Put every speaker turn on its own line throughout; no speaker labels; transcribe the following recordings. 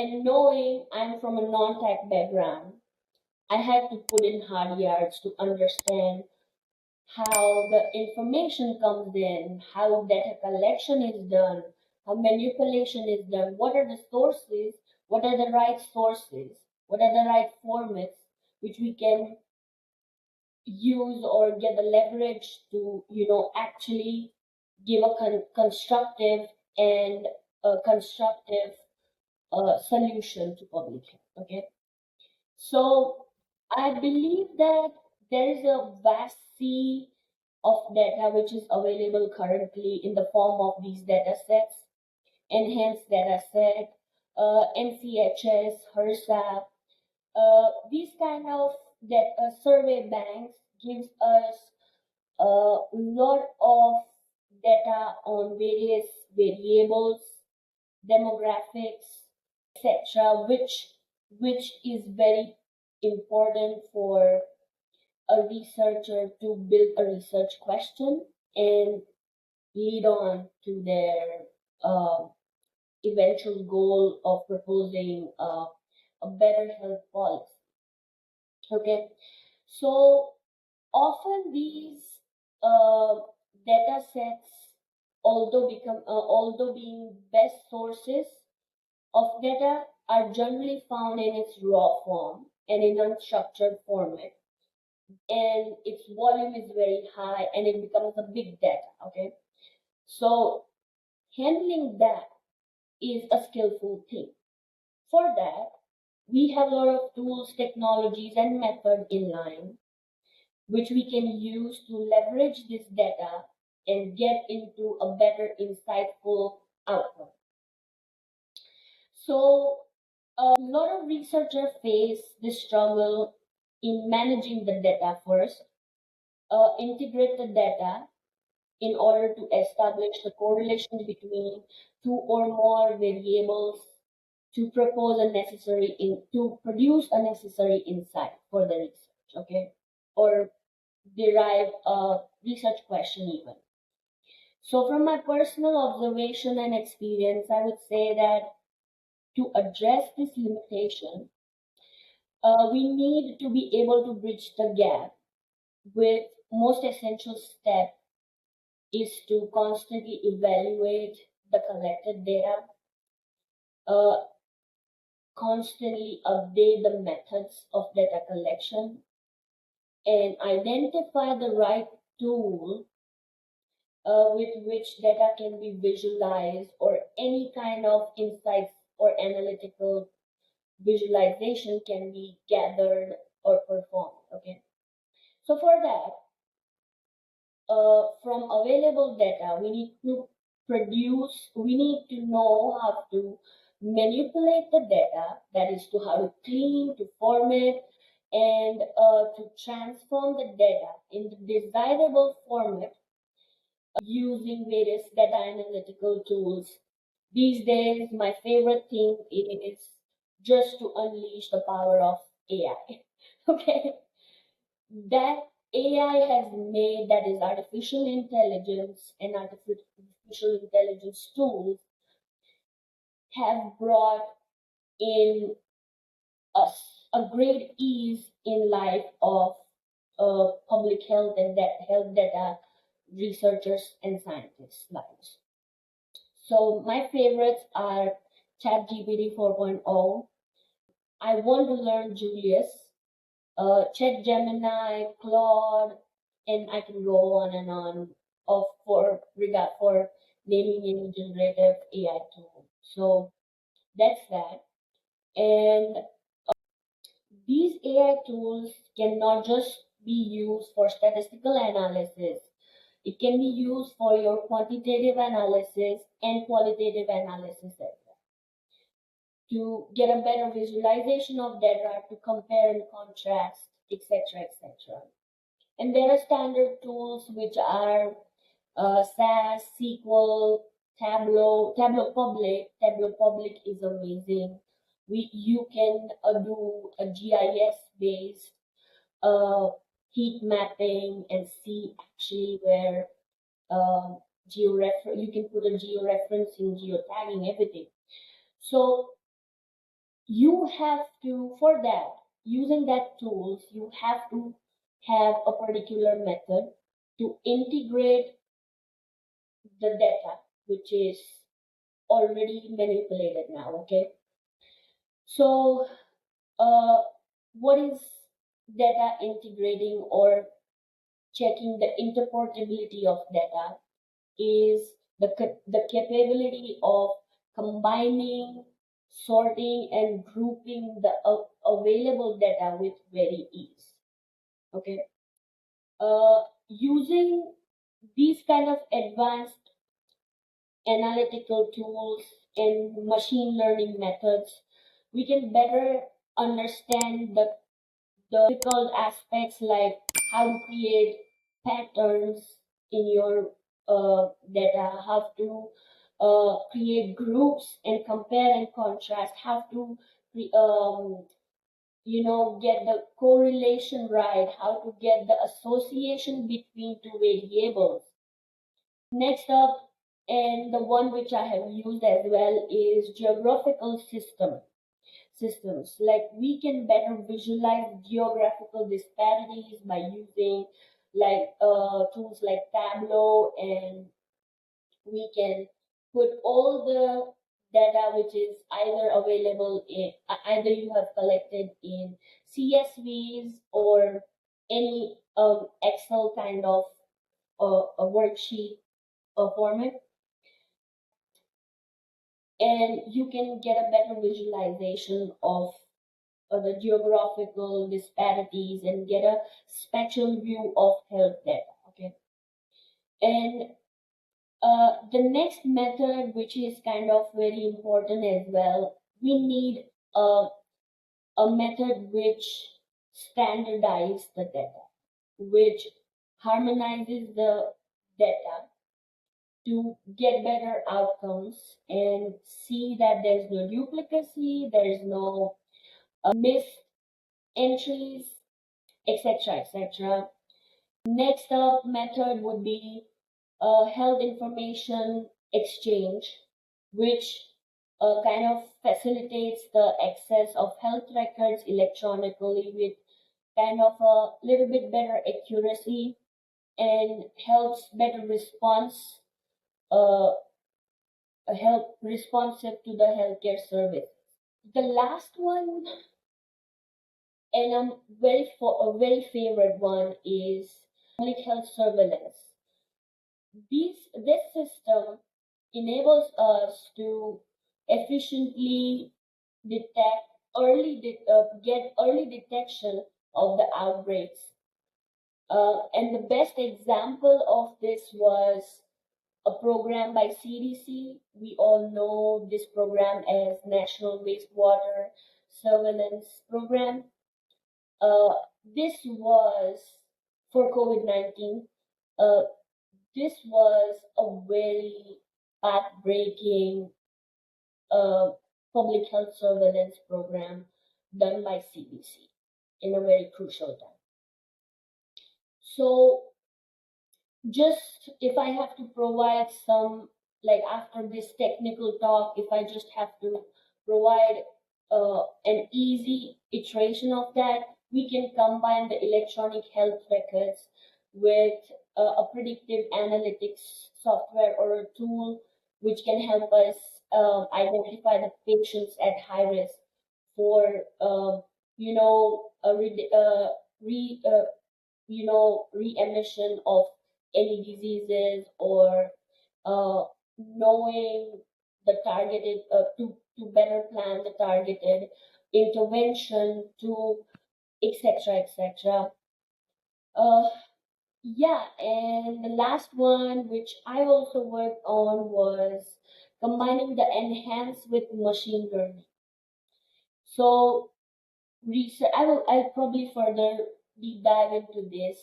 And knowing I'm from a non-tech background, I had to put in hard yards to understand how the information comes in, how data collection is done, how manipulation is done, what are the sources, what are the right sources, what are the right formats which we can use or get the leverage to, actually give a constructive and constructive solution to public health. Okay. So I believe that there is a vast sea of data which is available currently in the form of these data sets, enhanced data set, NCHS, HRSA. These kind of survey banks gives us a lot of data on various variables, demographics, etc., which is very important for a researcher to build a research question and lead on to their uh, eventual goal of proposing a better health policy. Okay, so often these uh, data sets, although being best sources of data, are generally found in its raw form and in unstructured format, and its volume is very high and it becomes a big data. Okay, so handling that is a skillful thing. For that, we have a lot of tools, technologies, and method in line which we can use to leverage this data and get into a better, insightful outcome. So, a lot of researchers face this struggle in managing the data first, integrate the data in order to establish the correlation between two or more variables to produce a necessary insight for the research, okay, or derive a research question even. So from my personal observation and experience, I would say that to address this limitation, we need to be able to bridge the gap with most essential step is to constantly evaluate the collected data, uh, constantly update the methods of data collection, and identify the right tool with which data can be visualized or any kind of insights or analytical visualization can be gathered or performed. Okay, so for that, from available data, we need to know how to manipulate the data, that is, to how to clean, to format, and to transform the data in the desirable format using various data analytical tools. These days, my favorite thing is just to unleash the power of AI. Okay, that AI has made, that is artificial intelligence and artificial intelligence tools have brought in a great ease in life of public health and health data researchers and scientists' lives. So my favorites are ChatGPT 4.0. I want to learn Julius, Chat Gemini, Claude, and I can go on and on of for naming any generative AI tool. So that's that. And these AI tools can not just be used for statistical analysis. It can be used for your quantitative analysis and qualitative analysis as well, to get a better visualization of data, to compare and contrast, etc., etc. And there are standard tools which are SAS, SQL, Tableau, Tableau Public is amazing. You can do a GIS based uh, heat mapping and see actually where you can put a georeferencing, geotagging, everything. So you have to, for that, using that tools, you have to have a particular method to integrate the data, which is already manipulated now. Okay, so uh, what is data integrating or checking the interportability of data is the capability of combining, sorting, and grouping the available data with very ease. Okay, using these kind of advanced analytical tools and machine learning methods, we can better understand the difficult aspects like how to create patterns in your data, how to create groups and compare and contrast, how to get the correlation right, how to get the association between two variables. Next up, and the one which I have used as well, is geographical systems. Like we can better visualize geographical disparities by using like tools like Tableau, and we can put all the data which is either available in either you have collected in CSVs or any Excel kind of a worksheet format, and you can get a better visualization of the geographical disparities and get a spatial view of health data. Okay, and the next method, which is kind of very important as well, we need a method which standardizes the data, which harmonizes the data to get better outcomes and see that there's no duplicacy, there's no missed entries, etc., etc. Next up method would be health information exchange, which kind of facilitates the access of health records electronically with kind of a little bit better accuracy and helps better response, uh, help responsive to the healthcare service. The last one, and a very favorite one, is public health surveillance. This system enables us to efficiently detect get early detection of the outbreaks. And the best example of this was a program by CDC. We all know this program as National Wastewater Surveillance Program. Uh, this was for COVID-19. Uh, this was a very path-breaking uh, public health surveillance program done by CDC in a very crucial time. So just if I have to provide some, like after this technical talk, if I just have to provide an easy iteration of that, we can combine the electronic health records with a predictive analytics software or a tool which can help us identify the patients at high risk for a re-emission of any diseases, or knowing the targeted to better plan the targeted intervention to etc etc. uh, yeah, and the last one which I also worked on was combining the enhance with machine learning. So I'll probably further deep dive into this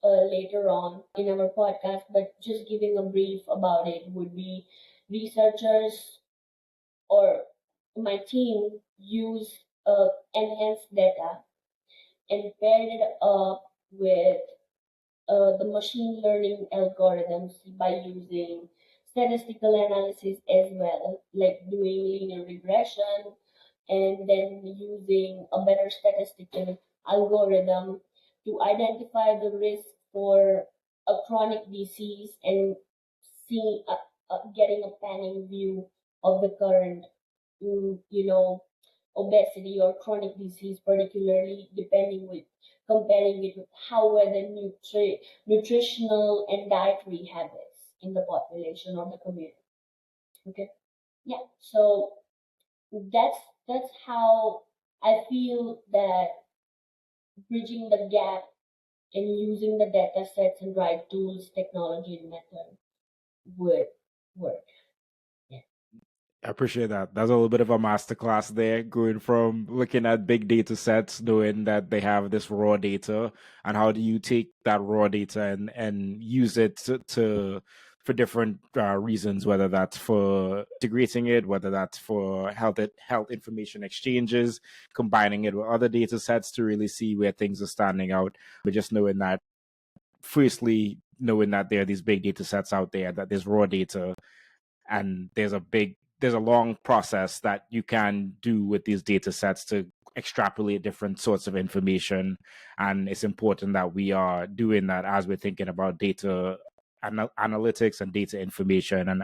later on in our podcast, but just giving a brief about it would be researchers or my team use enhanced data and paired it up with the machine learning algorithms by using statistical analysis as well, like doing linear regression and then using a better statistical algorithm to identify the risk for a chronic disease and getting a panning view of the current, you know, obesity or chronic disease, particularly depending with comparing it with how were the nutritional and dietary habits in the population or the community. Okay, yeah. So that's that's how I feel that bridging the gap and using the data sets and right tools, technology, and method would work. Yeah.
I appreciate that. That's a little bit of a masterclass there, going from looking at big data sets, knowing that they have this raw data, and how do you take that raw data and use it to for different reasons, whether that's for integrating it, whether that's for health information exchanges, combining it with other data sets to really see where things are standing out. But just knowing that, firstly, knowing that there are these big data sets out there, that there's raw data, and there's a long process that you can do with these data sets to extrapolate different sorts of information, and it's important that we are doing that as we're thinking about data analytics and data information. And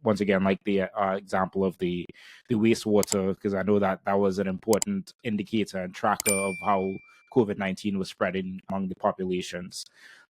once again, like the example of the wastewater, because I know that that was an important indicator and tracker of how COVID-19 was spreading among the populations.